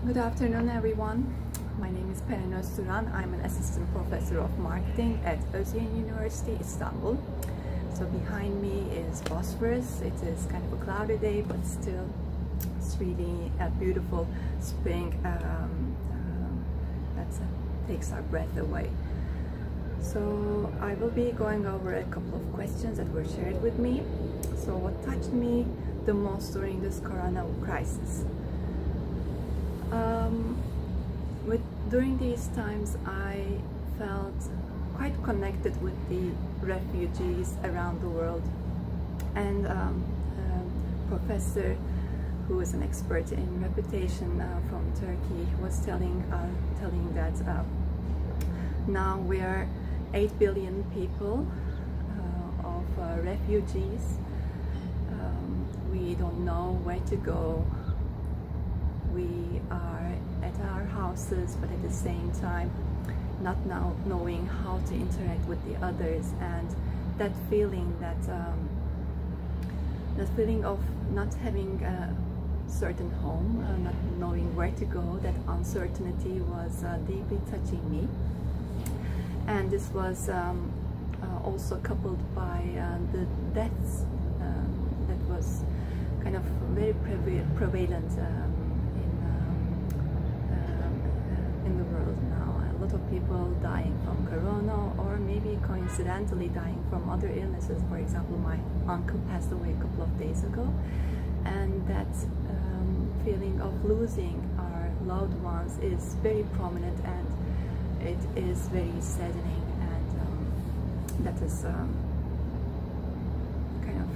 Good afternoon, everyone. My name is Peren Ozturan. I'm an assistant professor of marketing at Özyeğin University, Istanbul. So behind me is Bosphorus. It is kind of a cloudy day, but still it's really a beautiful spring that takes our breath away. So I will be going over a couple of questions that were shared with me. So what touched me the most during this corona crisis? During these times, I felt quite connected with the refugees around the world, and a professor who is an expert in reputation from Turkey was telling that now we are 8 billion people of refugees. We don't know where to go. We are at our houses, but at the same time not now knowing how to interact with the others, and that feeling of not having a certain home, not knowing where to go, that uncertainty was deeply touching me. And this was also coupled by the deaths that was kind of very prevalent in the world now. A lot of people dying from corona, or maybe coincidentally dying from other illnesses. For example, my uncle passed away a couple of days ago, and that feeling of losing our loved ones is very prominent, and it is very saddening, and that is kind of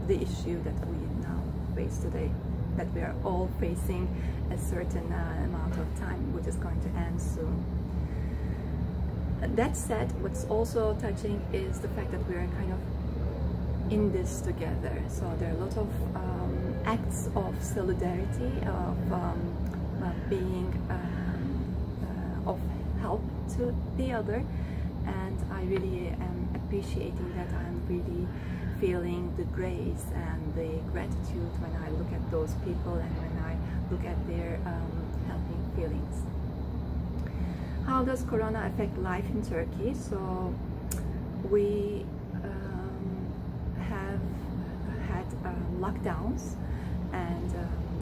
the issue that we now face today, that we are all facing a certain amount of time, which is going to end soon. That said, what's also touching is the fact that we are kind of in this together. So there are a lot of acts of solidarity, of being of help to the other, and I really am appreciating that. I'm really feeling the grace and the gratitude when I look at those people and when I look at their helping feelings. How does corona affect life in Turkey? So we have had lockdowns, and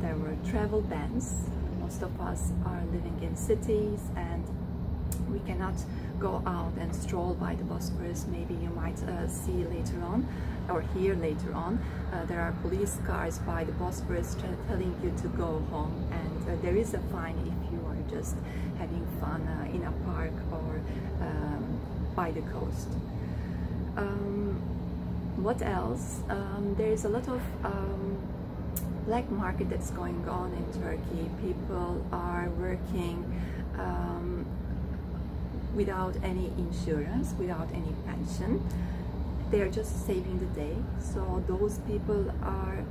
there were travel bans. Most of us are living in cities, and we cannot go out and stroll by the Bosphorus. Maybe you might see later on, or hear later on, there are police cars by the Bosphorus telling you to go home, and there is a fine if you are just having fun in a park or by the coast. What else? There is a lot of black market that's going on in Turkey. People are working without any insurance, without any pension. They are just saving the day. So those people are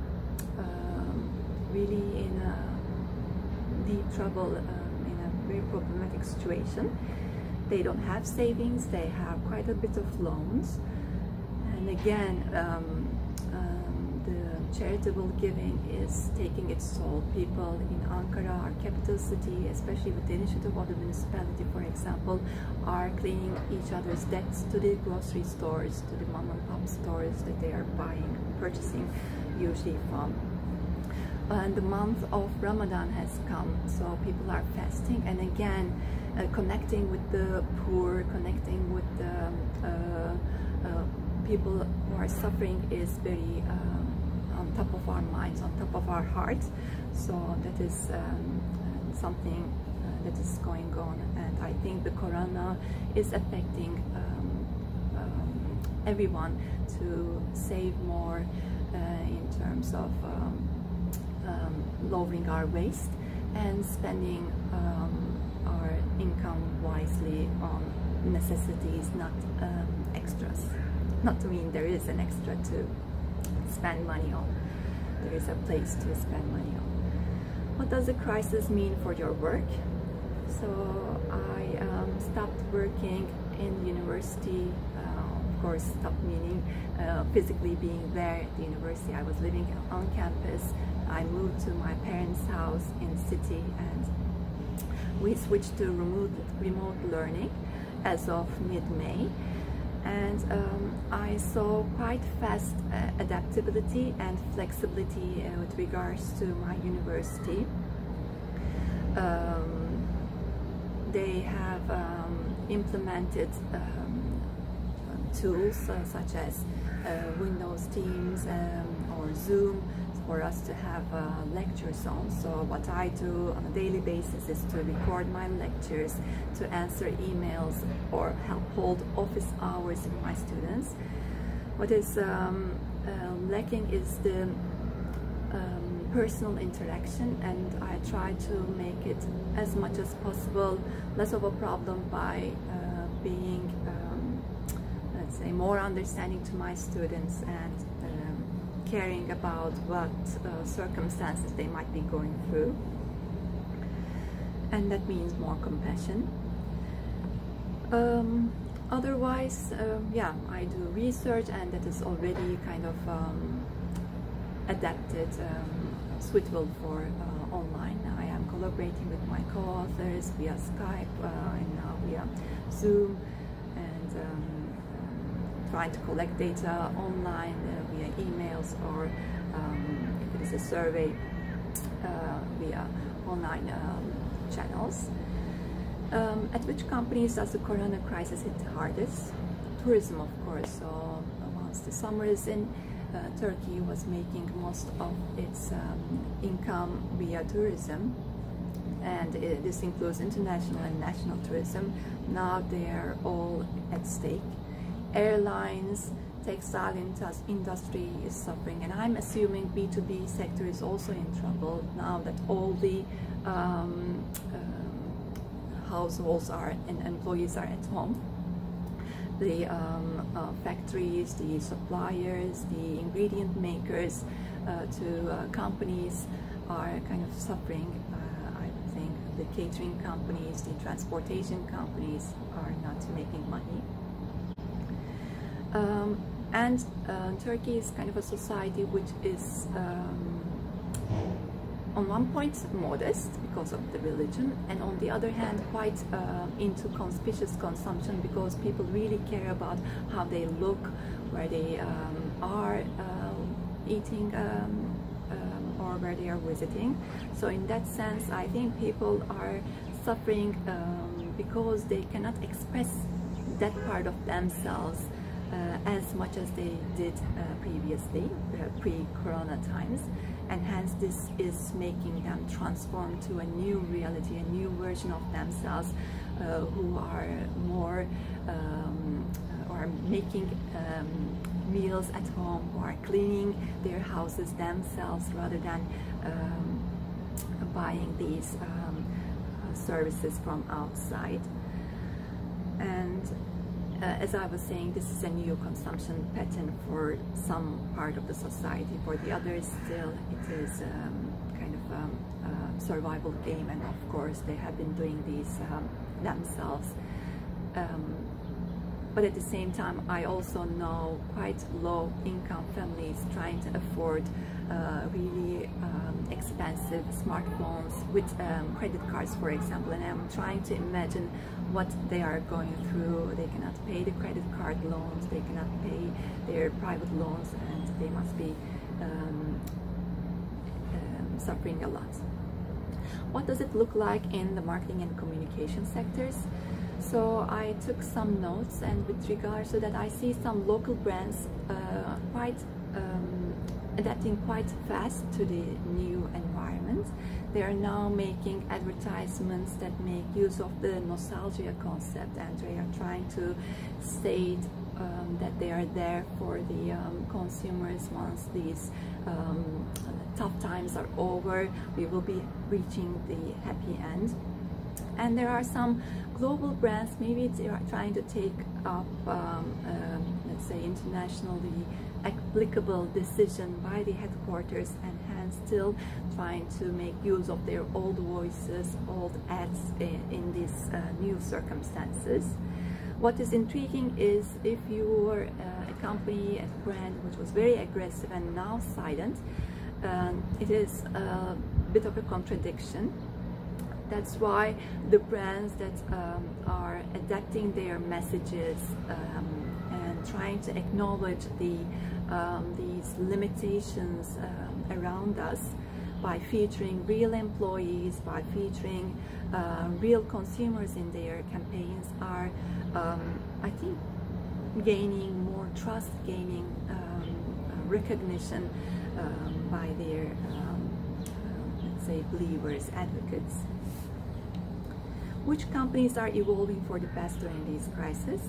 really in a deep trouble, in a very problematic situation. They don't have savings, they have quite a bit of loans. And again, the charitable giving is taking its toll. People in Ankara, our capital city, especially with the initiative of the municipality, for example, are cleaning each other's debts to the grocery stores, to the mom and pop stores that they are purchasing usually from. And the month of Ramadan has come, so people are fasting, and again connecting with the poor, connecting with the people who are suffering is very on top of our minds, on top of our hearts. So that is something that is going on, and I think the corona is affecting everyone to save more in terms of lowering our waste and spending our income wisely on necessities, not extras. Not to mean there is an extra to spend money on. There is a place to spend money on. What does the crisis mean for your work? So I stopped working in university course stopped meaning physically being there at the university. I was living on campus. I moved to my parents' house in the city, and we switched to remote learning as of mid-May. And I saw quite fast adaptability and flexibility with regards to my university. They have implemented tools such as Windows Teams or Zoom for us to have lectures on. So what I do on a daily basis is to record my lectures, to answer emails, or help hold office hours with my students. What is lacking is the personal interaction, and I try to make it as much as possible less of a problem by being, let's say, more understanding to my students and caring about what circumstances they might be going through. And that means more compassion. Otherwise, yeah, I do research, and that is already kind of adapted, suitable for online. I am collaborating with my co-authors via Skype and now via Zoom, and trying to collect data online via emails, or if it is a survey, via online channels. At which companies does the corona crisis hit the hardest? Tourism, of course. So once the summer is in, Turkey was making most of its income via tourism, and this includes international and national tourism. Now they are all at stake. Airlines, textile industry is suffering, and I'm assuming B2B sector is also in trouble now that all the households are and employees are at home. The factories, the suppliers, the ingredient makers to companies are kind of suffering. I think the catering companies, the transportation companies are not making money. And Turkey is kind of a society which is on one point modest because of the religion, and on the other hand quite into conspicuous consumption, because people really care about how they look, where they are eating, or where they are visiting. So in that sense, I think people are suffering because they cannot express that part of themselves as much as they did previously, pre-corona times. And hence this is making them transform to a new reality, a new version of themselves, who are more or making meals at home, who are cleaning their houses themselves rather than buying these services from outside. And as I was saying, this is a new consumption pattern for some part of the society. For the others, still it is kind of a survival game, and of course they have been doing these themselves. But at the same time, I also know quite low income families trying to afford really expensive smartphones with credit cards, for example, and I'm trying to imagine what they are going through. They cannot pay the credit card loans, they cannot pay their private loans, and they must be suffering a lot. What does it look like in the marketing and communication sectors? So I took some notes, and with regards to that, I see some local brands quite adapting quite fast to the new environment. They are now making advertisements that make use of the nostalgia concept, and they are trying to state that they are there for the consumers. Once these tough times are over, we will be reaching the happy end. And there are some global brands, maybe they are trying to take up, let's say, internationally applicable decision by the headquarters, and hence still trying to make use of their old voices, old ads in these new circumstances. What is intriguing is if you were a company, a brand which was very aggressive and now silent, it is a bit of a contradiction. That's why the brands that are adapting their messages and trying to acknowledge these limitations around us by featuring real employees, by featuring real consumers in their campaigns are, I think, gaining more trust, gaining recognition by their, let's say, believers, advocates. Which companies are evolving for the best during these crises?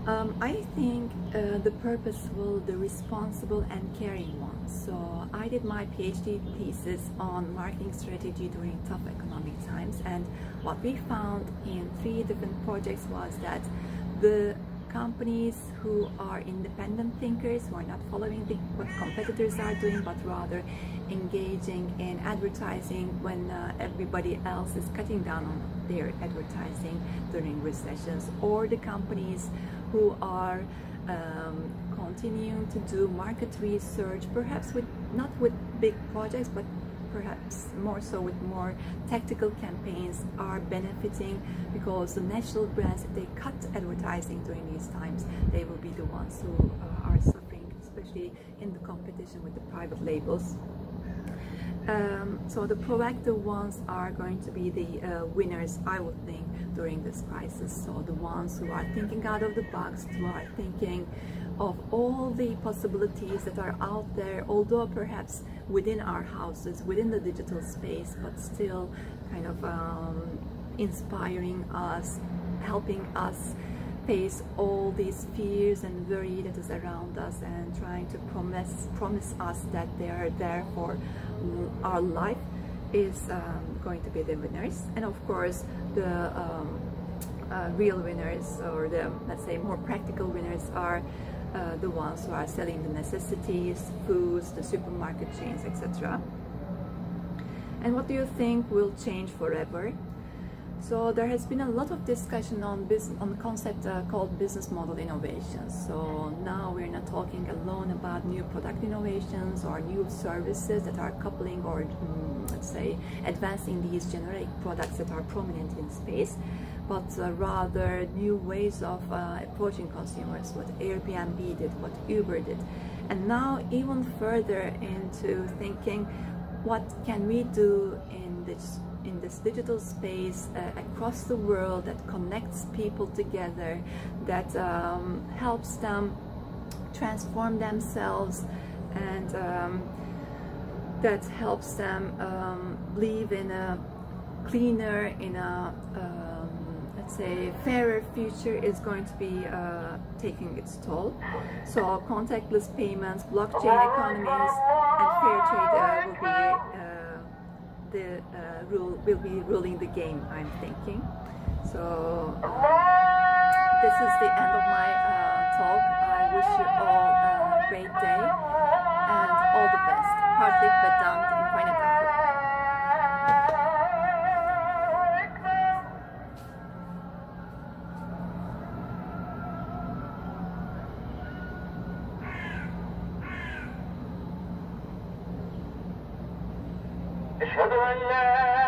I think the purposeful, the responsible and caring ones. So I did my PhD thesis on marketing strategy during tough economic times, and what we found in 3 different projects was that the companies who are independent thinkers, who are not following what competitors are doing, but rather engaging in advertising when everybody else is cutting down on their advertising during recessions, or the companies who are continuing to do market research, perhaps not with big projects, but perhaps more so with more tactical campaigns, are benefiting, because the national brands, if they cut advertising during these times, they will be the ones who are suffering, especially in the competition with the private labels. So the proactive ones are going to be the winners, I would think, during this crisis. So the ones who are thinking out of the box, who are thinking of all the possibilities that are out there, although perhaps within our houses, within the digital space, but still kind of inspiring us, helping us face all these fears and worry that is around us, and trying to promise us that they are there for our life, is going to be the winners. And of course the real winners, or the, let's say, more practical winners, are the ones who are selling the necessities, foods, the supermarket chains, etc. And what do you think will change forever? So there has been a lot of discussion on the concept called business model innovations. So now we're not talking alone about new product innovations or new services that are coupling or let's say advancing these generic products that are prominent in space, but rather new ways of approaching consumers, what Airbnb did, what Uber did, and now even further into thinking, what can we do in this digital space across the world that connects people together, that helps them transform themselves, and that helps them live in a cleaner, in a let's say fairer future, is going to be taking its toll. So contactless payments, blockchain economies, and fair trade will be ruling the game, I'm thinking. So this is the end of my talk. I wish you all a great day and all the best. Hartelijk bedankt en fijne dag. أشهد أن لا